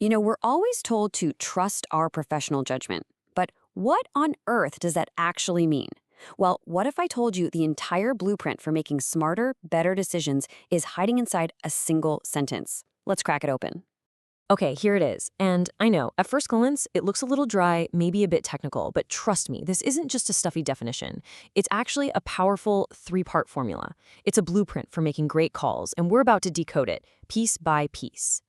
We're always told to trust our professional judgment. But what on earth does that actually mean? Well, what if I told you the entire blueprint for making smarter, better decisions is hiding inside a single sentence? Let's crack it open. Okay, here it is. And I know, at first glance, it looks a little dry, maybe a bit technical, but trust me, this isn't just a stuffy definition. It's actually a powerful three-part formula. It's a blueprint for making great calls, and we're about to decode it, piece by piece.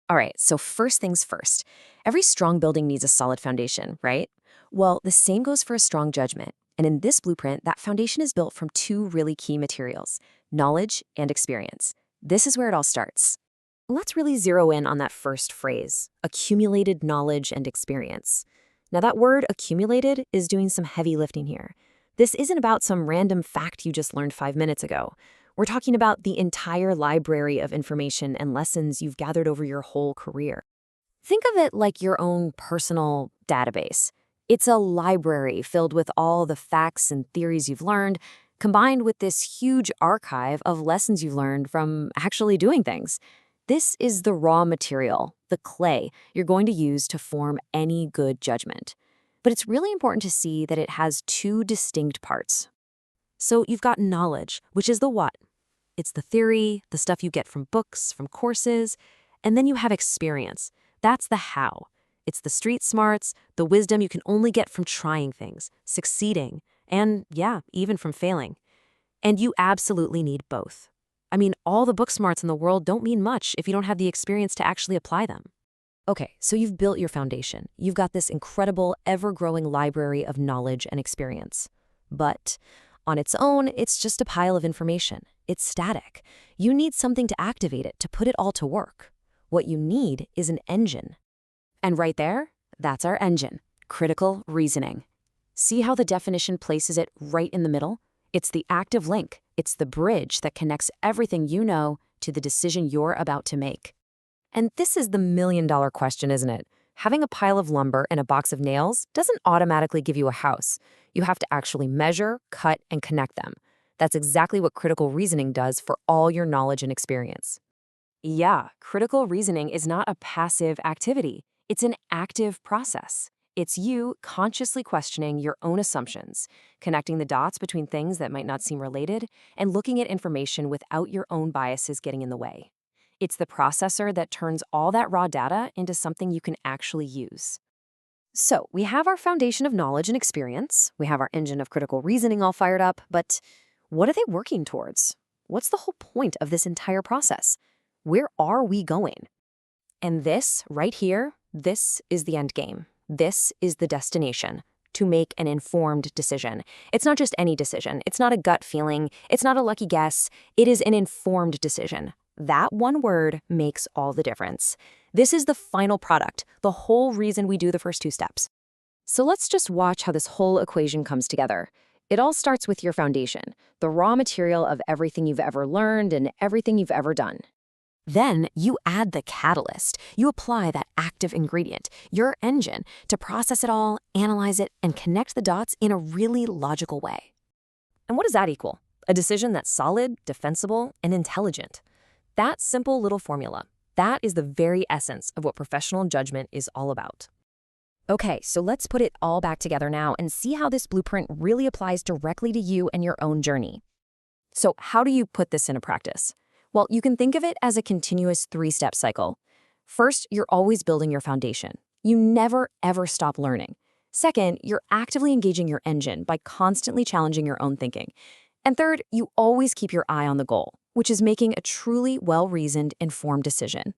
All right, so first things first. Every strong building needs a solid foundation, right? Well, the same goes for a strong judgment. And in this blueprint, that foundation is built from two really key materials, knowledge and experience. This is where it all starts. Let's really zero in on that first phrase, accumulated knowledge and experience. Now that word accumulated is doing some heavy lifting here. This isn't about some random fact you just learned 5 minutes ago. We're talking about the entire library of information and lessons you've gathered over your whole career. Think of it like your own personal database. It's a library filled with all the facts and theories you've learned, combined with this huge archive of lessons you've learned from actually doing things. This is the raw material, the clay you're going to use to form any good judgment. But it's really important to see that it has two distinct parts. So you've got knowledge, which is the what. It's the theory, the stuff you get from books, from courses, and then you have experience. That's the how. It's the street smarts, the wisdom you can only get from trying things, succeeding, and yeah, even from failing. And you absolutely need both. I mean, all the book smarts in the world don't mean much if you don't have the experience to actually apply them. Okay, so you've built your foundation. You've got this incredible, ever-growing library of knowledge and experience. But on its own, it's just a pile of information. It's static. You need something to activate it, to put it all to work. What you need is an engine. And right there, that's our engine, critical reasoning. See how the definition places it right in the middle? It's the active link. It's the bridge that connects everything you know to the decision you're about to make. And this is the million-dollar question, isn't it? Having a pile of lumber and a box of nails doesn't automatically give you a house. You have to actually measure, cut, and connect them. That's exactly what critical reasoning does for all your knowledge and experience. Yeah, critical reasoning is not a passive activity. It's an active process. It's you consciously questioning your own assumptions, connecting the dots between things that might not seem related, and looking at information without your own biases getting in the way. It's the processor that turns all that raw data into something you can actually use. So we have our foundation of knowledge and experience. We have our engine of critical reasoning all fired up, but what are they working towards? What's the whole point of this entire process? Where are we going? And this, right here, this is the end game. This is the destination, to make an informed decision. It's not just any decision. It's not a gut feeling. It's not a lucky guess. It is an informed decision. That one word makes all the difference. This is the final product, the whole reason we do the first two steps. So let's just watch how this whole equation comes together. It all starts with your foundation, the raw material of everything you've ever learned and everything you've ever done. Then you add the catalyst. You apply that active ingredient, your engine, to process it all, analyze it, and connect the dots in a really logical way. And what does that equal? A decision that's solid, defensible, and intelligent. That simple little formula, that is the very essence of what professional judgment is all about. Okay, so let's put it all back together now and see how this blueprint really applies directly to you and your own journey. So how do you put this into practice? Well, you can think of it as a continuous three-step cycle. First, you're always building your foundation. You never, ever stop learning. Second, you're actively engaging your engine by constantly challenging your own thinking. And third, you always keep your eye on the goal, which is making a truly well-reasoned, informed decision.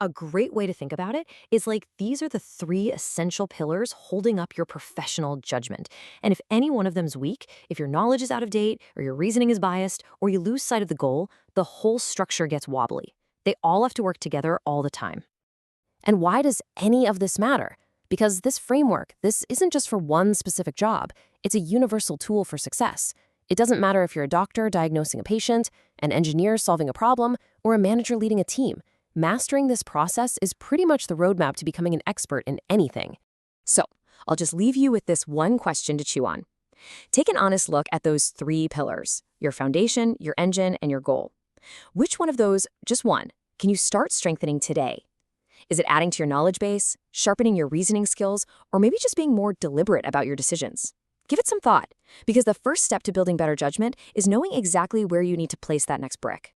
A great way to think about it is like these are the three essential pillars holding up your professional judgment. And if any one of them's weak, if your knowledge is out of date, or your reasoning is biased, or you lose sight of the goal, the whole structure gets wobbly. They all have to work together all the time. And why does any of this matter? Because this framework, this isn't just for one specific job. It's a universal tool for success. It doesn't matter if you're a doctor diagnosing a patient, an engineer solving a problem, or a manager leading a team. Mastering this process is pretty much the roadmap to becoming an expert in anything. So, I'll just leave you with this one question to chew on. Take an honest look at those three pillars, your foundation, your engine, and your goal. Which one of those, just one, can you start strengthening today? Is it adding to your knowledge base, sharpening your reasoning skills, or maybe just being more deliberate about your decisions? Give it some thought, because the first step to building better judgment is knowing exactly where you need to place that next brick.